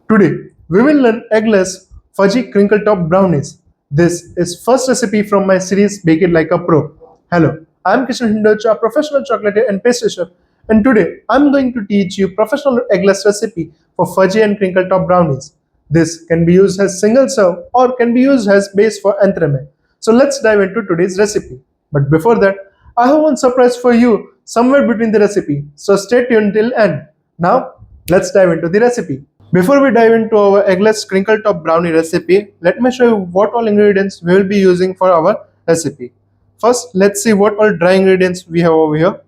Today, we will learn eggless fudgy crinkle top brownies. This is first recipe from my series Bake It Like a Pro. Hello, I'm Kishan a professional chocolatier and pastry chef, and today I'm going to teach you professional eggless recipe for fudgy and crinkle top brownies. This can be used as single serve or can be used as base for entremet. So let's dive into today's recipe. But before that, I have one surprise for you somewhere between the recipe. So stay tuned till end. Now, let's dive into the recipe. Before we dive into our eggless crinkle top brownie recipe, let me show you what all ingredients we will be using for our recipe. First, let's see what all dry ingredients we have over here.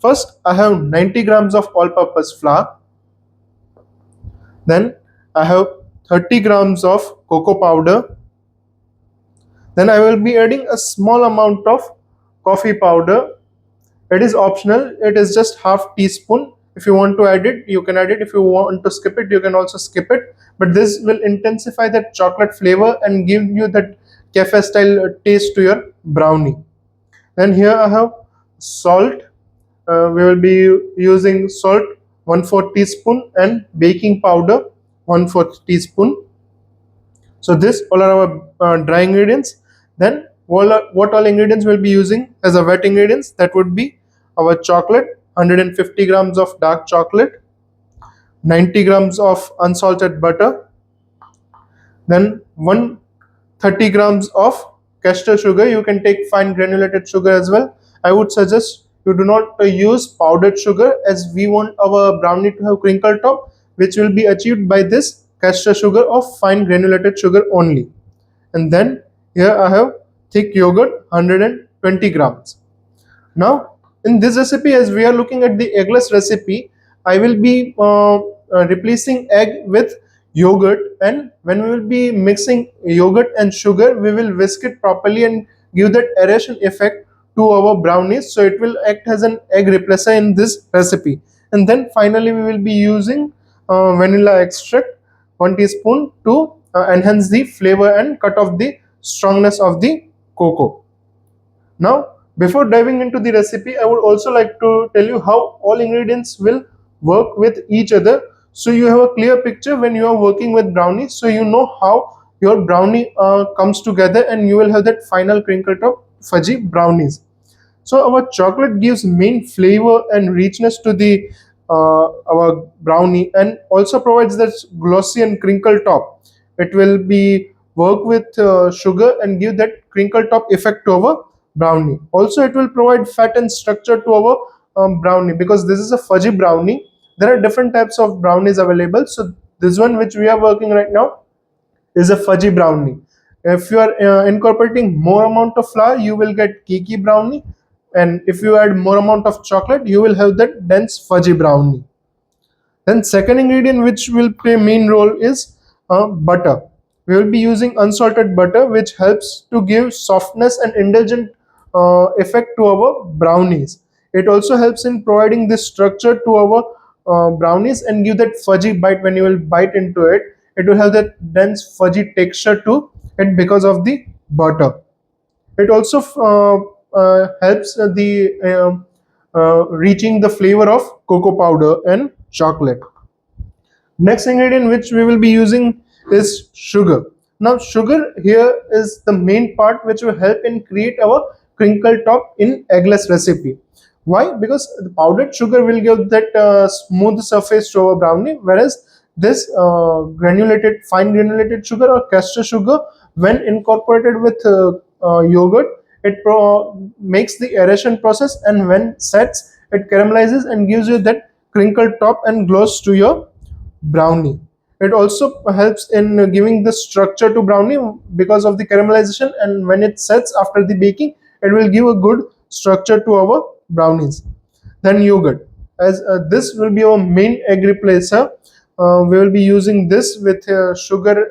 First, I have 90 grams of all-purpose flour. Then, I have 30 grams of cocoa powder. Then, I will be adding a small amount of coffee powder. It is optional, it is just half teaspoon. If you want to add it, you can add it. If you want to skip it, you can also skip it. But this will intensify that chocolate flavor and give you that cafe style taste to your brownie. Then here I have salt. We will be using salt 1/4 teaspoon and baking powder 1/4 teaspoon. So this all are our dry ingredients. Then what all ingredients we'll be using as a wet ingredients, that would be our chocolate, 150 grams of dark chocolate, 90 grams of unsalted butter, then 130 grams of castor sugar. You can take fine granulated sugar as well. I would suggest you do not use powdered sugar, as we want our brownie to have crinkle top, which will be achieved by this castor sugar of fine granulated sugar only. And then here I have thick yogurt, 120 grams. Now in this recipe, as we are looking at the eggless recipe, I will be replacing egg with yogurt, and when we will be mixing yogurt and sugar, we will whisk it properly and give that aeration effect to our brownies, so it will act as an egg replacer in this recipe. And then finally we will be using vanilla extract 1 teaspoon to enhance the flavor and cut off the strongness of the cocoa. Now, before diving into the recipe, I would also like to tell you how all ingredients will work with each other, so you have a clear picture when you are working with brownies, so you know how your brownie comes together and you will have that final crinkle top fudgy brownies. So our chocolate gives main flavor and richness to the our brownie, and also provides that glossy and crinkle top. It will be work with sugar and give that crinkle top effect to our brownie. Also, it will provide fat and structure to our brownie, because this is a fudgy brownie. There are different types of brownies available. So this one which we are working right now is a fudgy brownie. If you are incorporating more amount of flour, you will get cakey brownie, and if you add more amount of chocolate, you will have that dense fudgy brownie. Then second ingredient which will play main role is butter. We will be using unsalted butter, which helps to give softness and indulgent effect to our brownies. It also helps in providing this structure to our brownies and give that fudgy bite. When you will bite into it, it will have that dense fudgy texture to it because of the butter. It also helps the reaching the flavor of cocoa powder and chocolate. Next ingredient which we will be using is sugar. Now sugar here is the main part which will help in create our crinkle top in eggless recipe. Why? Because the powdered sugar will give that smooth surface to our brownie, whereas this fine granulated sugar or castor sugar, when incorporated with yogurt, it makes the aeration process, and when sets, it caramelizes and gives you that crinkle top and gloss to your brownie. It also helps in giving the structure to brownie because of the caramelization, and when it sets after the baking, it will give a good structure to our brownies. Then yogurt, as this will be our main egg replacer. We will be using this with sugar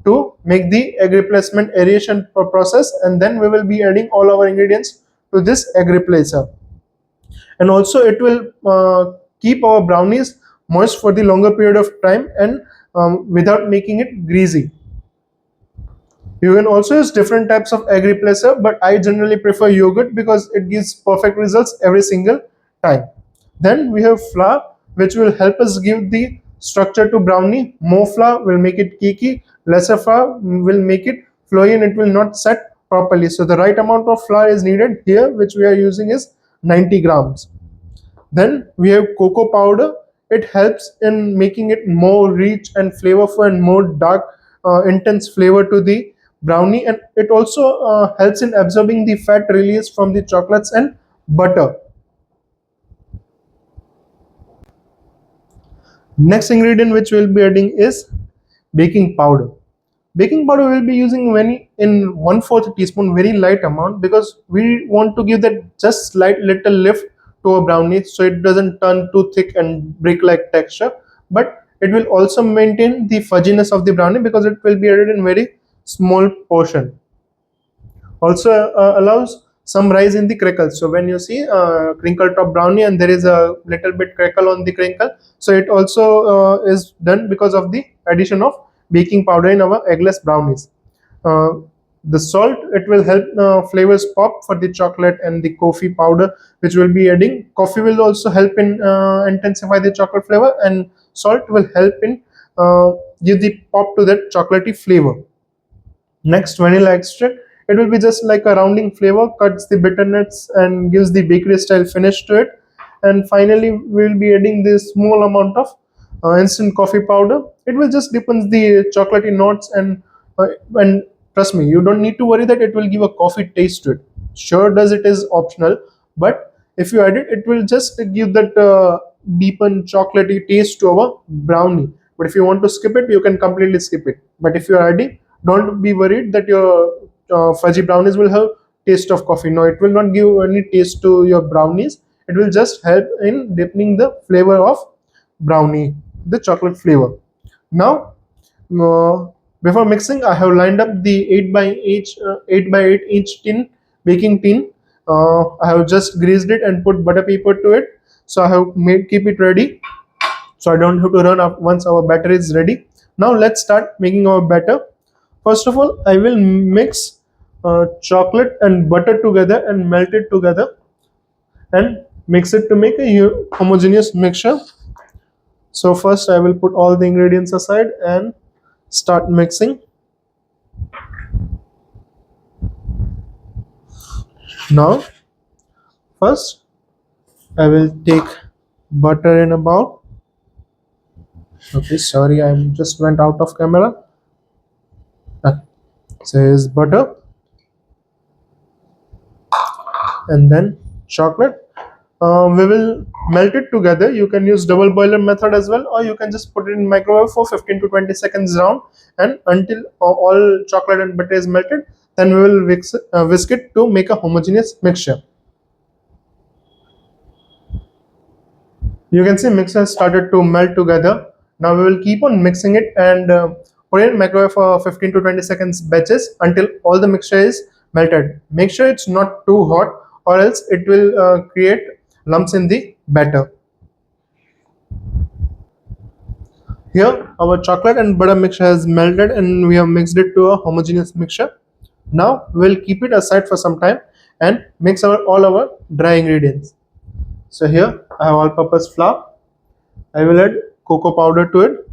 to make the egg replacement aeration process, and then we will be adding all our ingredients to this egg replacer. And also it will keep our brownies moist for the longer period of time, and without making it greasy. You can also use different types of egg replacer, but I generally prefer yogurt because it gives perfect results every single time. Then we have flour, which will help us give the structure to brownie. More flour will make it cakey, lesser flour will make it flowy and it will not set properly. So the right amount of flour is needed here, which we are using is 90 grams. Then we have cocoa powder. It helps in making it more rich and flavorful and more dark, intense flavor to the brownie, and it also helps in absorbing the fat released from the chocolates and butter. Next ingredient which we'll be adding is baking powder. Baking powder we'll be using when in 1/4 teaspoon, very light amount, because we want to give that just slight little lift to a brownie so it doesn't turn too thick and brick like texture, but it will also maintain the fudginess of the brownie because it will be added in very small portion. Also allows some rise in the crackle. So when you see crinkle top brownie and there is a little bit crackle on the crinkle, so it also is done because of the addition of baking powder in our eggless brownies. uh, the salt, it will help flavors pop for the chocolate, and the coffee powder which will be adding, coffee will also help in intensify the chocolate flavor, and salt will help in uh, give the pop to that chocolatey flavor. Next, vanilla extract. It will be just like a rounding flavor, cuts the bitterness and gives the bakery style finish to it. And finally, we will be adding this small amount of instant coffee powder. It will just deepens the chocolatey notes, and trust me, you don't need to worry that it will give a coffee taste to it. Sure, does it is optional, but if you add it, it will just give that deepen chocolatey taste to our brownie. But if you want to skip it, you can completely skip it. But if you are adding, don't be worried that your fudgy brownies will have taste of coffee. No, it will not give any taste to your brownies. It will just help in deepening the flavor of brownie, the chocolate flavor. Now, uh, before mixing, I have lined up the 8 by 8 inch tin, baking tin. I have just greased it and put butter paper to it. So I have made keep it ready, so I don't have to run up once our batter is ready. Now let's start making our batter. First of all, I will mix chocolate and butter together and melt it together and mix it to make a homogeneous mixture. So first I will put all the ingredients aside and start mixing. Now first I will take butter in a bowl. Okay, sorry, I just went out of camera. Ah, says butter and then chocolate. We will melt it together. You can use double boiler method as well, or you can just put it in microwave for 15 to 20 seconds round, and until all chocolate and butter is melted, then we will whisk it to make a homogeneous mixture. You can see mixture has started to melt together. Now we will keep on mixing it and put it in microwave for 15 to 20 seconds batches until all the mixture is melted. Make sure it's not too hot, or else it will create lumps in the batter. Here our chocolate and butter mixture has melted and we have mixed it to a homogeneous mixture. Now we'll keep it aside for some time and mix all our dry ingredients. So here I have all-purpose flour. I will add cocoa powder to it.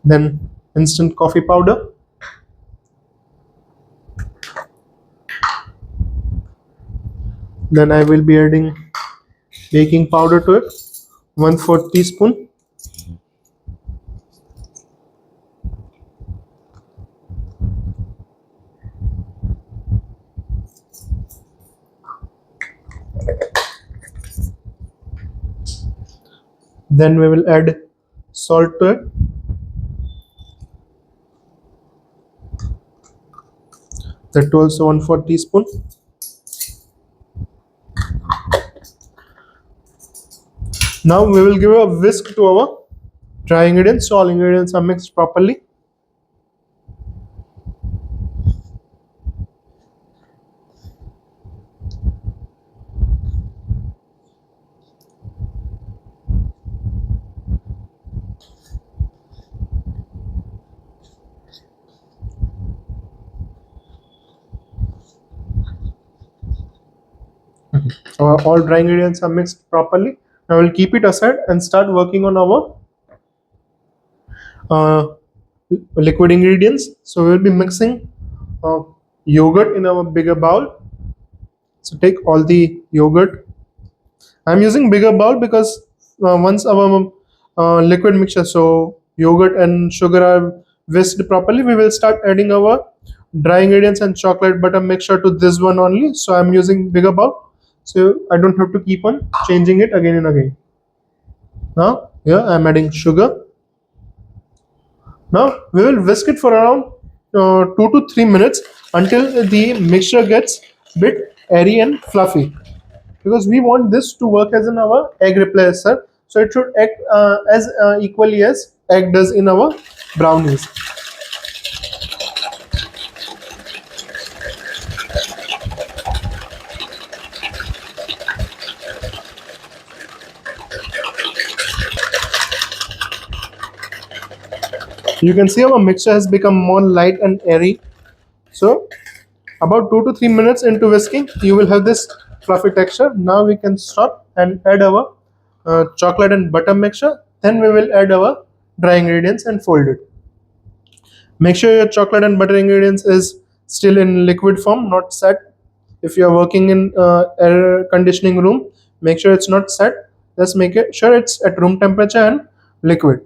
Then instant coffee powder. Then I will be adding baking powder to it, 1/4 teaspoon. Then we will add salt to it. That also 1/4 teaspoon. Now we will give a whisk to our dry ingredients so all ingredients are mixed properly. All dry ingredients are mixed properly. I will keep it aside and start working on our uh, liquid ingredients. So we will be mixing uh, yogurt in our bigger bowl. So take all the yogurt. I'm using bigger bowl because once our liquid mixture, so yogurt and sugar are whisked properly, we will start adding our dry ingredients and chocolate butter mixture to this one only. So I'm using bigger bowl, so I don't have to keep on changing it again and again. Now here I'm adding sugar. Now we will whisk it for around 2 to 3 minutes until the mixture gets bit airy and fluffy, because we want this to work as in our egg replacer, so it should act as equally as egg does in our brownies. You can see our mixture has become more light and airy. So about 2 to 3 minutes into whisking, you will have this fluffy texture. Now we can stop and add our chocolate and butter mixture. Then we will add our dry ingredients and fold it. Make sure your chocolate and butter ingredients is still in liquid form, not set. If you are working in air conditioning room, make sure it's not set. Just make it sure it's at room temperature and liquid.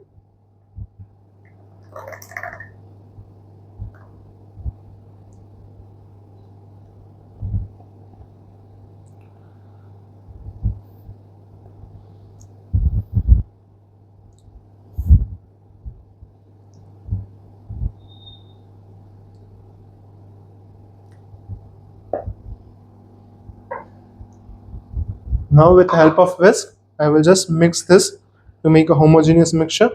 Now with the help of whisk, I will just mix this to make a homogeneous mixture.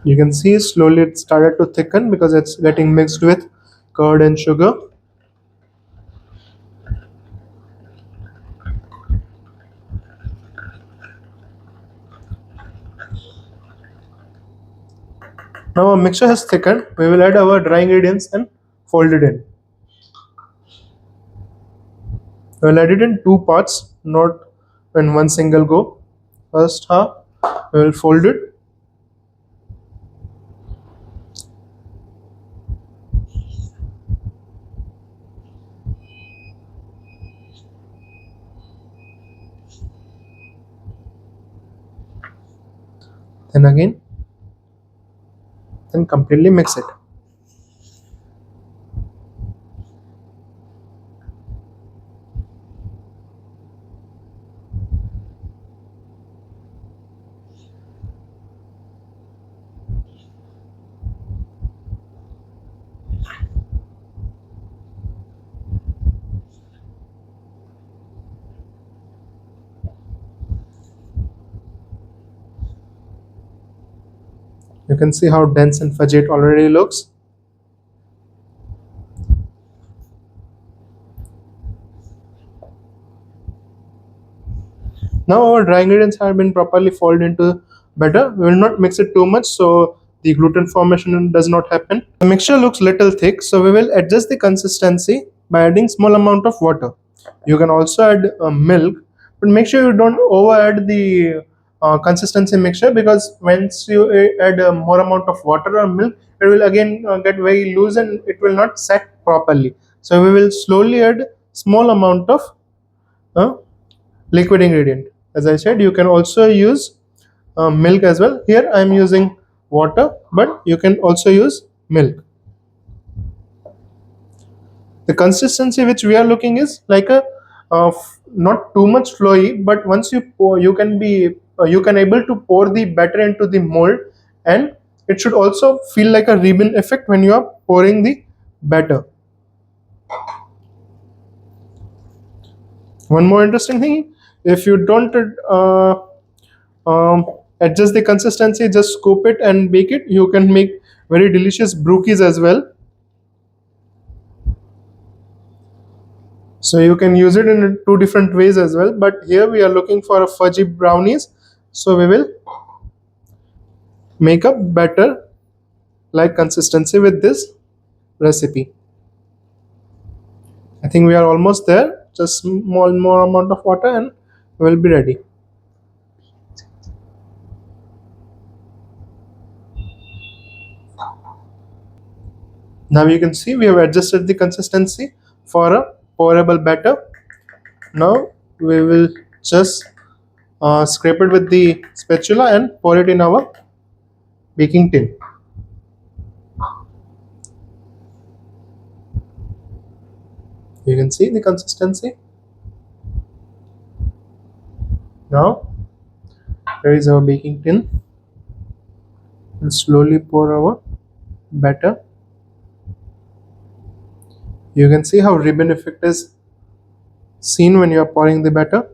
You can see slowly it started to thicken because it's getting mixed with curd and sugar. Now our mixture has thickened. We will add our dry ingredients and fold it in. We will add it in two parts, not in one single go. First half, we will fold it. Then again, then completely mix it. You can see how dense and fudgy it already looks. Now our dry ingredients have been properly folded into batter. We will not mix it too much so the gluten formation does not happen. The mixture looks little thick, so we will adjust the consistency by adding small amount of water. You can also add milk, but make sure you don't over add the consistency mixture, because once you add a more amount of water or milk, it will again get very loose and it will not set properly. So we will slowly add small amount of uh, liquid ingredient. As I said, you can also use milk as well. Here I am using water, but you can also use milk. The consistency which we are looking is like a not too much flowy, but once you pour, you can able to pour the batter into the mold, and it should also feel like a ribbon effect when you are pouring the batter. One more interesting thing, if you don't adjust the consistency, just scoop it and bake it, you can make very delicious brookies as well. So you can use it in two different ways as well, but here we are looking for a fudgy brownies, so we will make a better like consistency with this recipe. I think we are almost there. Just small more amount of water and we'll be ready. Now you can see we have adjusted the consistency for a pourable batter. Now we will just scrape it with the spatula and pour it in our baking tin. You can see the consistency. Now here is our baking tin. We'll slowly pour our batter. You can see how ribbon effect is seen when you are pouring the batter.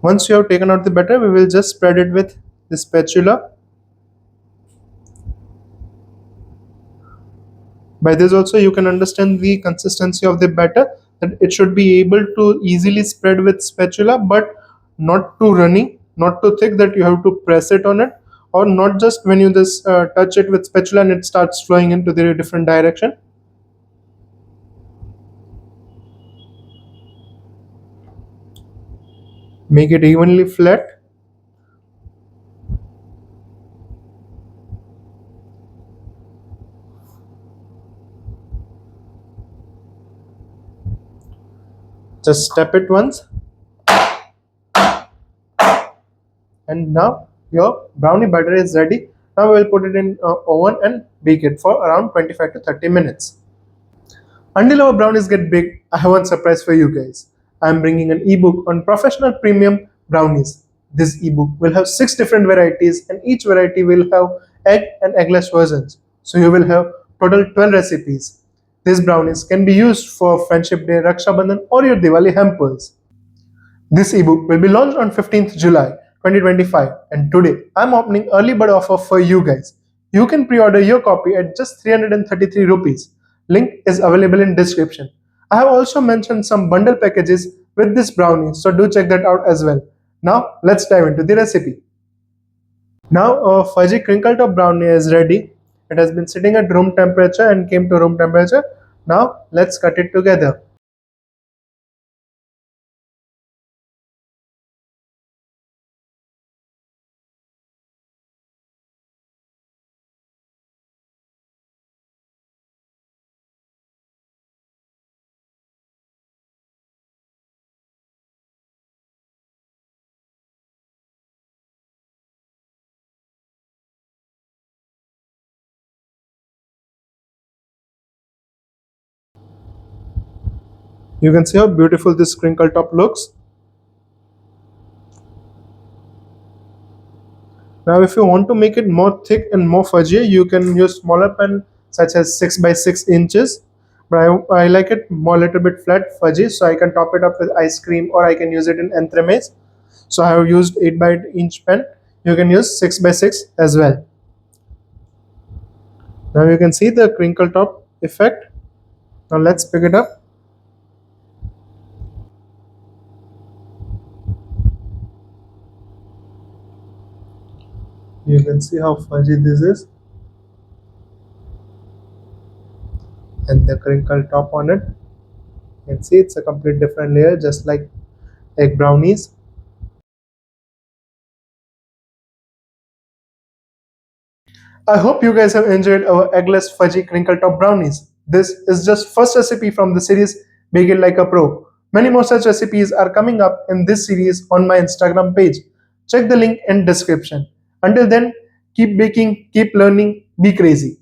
Once you have taken out the batter, we will just spread it with the spatula. By this also you can understand the consistency of the batter, that it should be able to easily spread with spatula, but not too runny, not too thick that you have to press it on it, or not just when you just touch it with spatula and it starts flowing into the different direction. Make it evenly flat. Just step it once, and now your brownie batter is ready. Now we'll put it in oven and bake it for around 25 to 30 minutes. Until our brownies get big, I have one surprise for you guys. I am bringing an ebook on professional premium brownies. This ebook will have 6 different varieties, and each variety will have egg and eggless versions. So you will have total 12 recipes. These brownies can be used for Friendship Day, Raksha Bandhan, or your Diwali hampers. This ebook will be launched on 15th July 2025, and today I'm opening early bird offer for you guys. You can pre-order your copy at just 333 rupees. Link is available in description. I have also mentioned some bundle packages with this brownie, so do check that out as well. Now let's dive into the recipe. Now a fudgy crinkle top brownie is ready. It has been sitting at room temperature and came to room temperature. Now let's cut it together. You can see how beautiful this crinkle top looks. Now, if you want to make it more thick and more fudgy, you can use smaller pen such as 6 by 6 inches. But I like it more little bit flat fudgy, so I can top it up with ice cream or I can use it in entremets. So I have used 8 by 8 inch pen. You can use 6 by 6 as well. Now you can see the crinkle top effect. Now let's pick it up. You can see how fudgy this is and the crinkle top on it. You can see it's a complete different layer, just like egg brownies. I hope you guys have enjoyed our eggless fudgy crinkle top brownies. This is just first recipe from the series Bake It Like a Pro. Many more such recipes are coming up in this series on my Instagram page. Check the link in description. Until then, keep baking, keep learning, be crazy.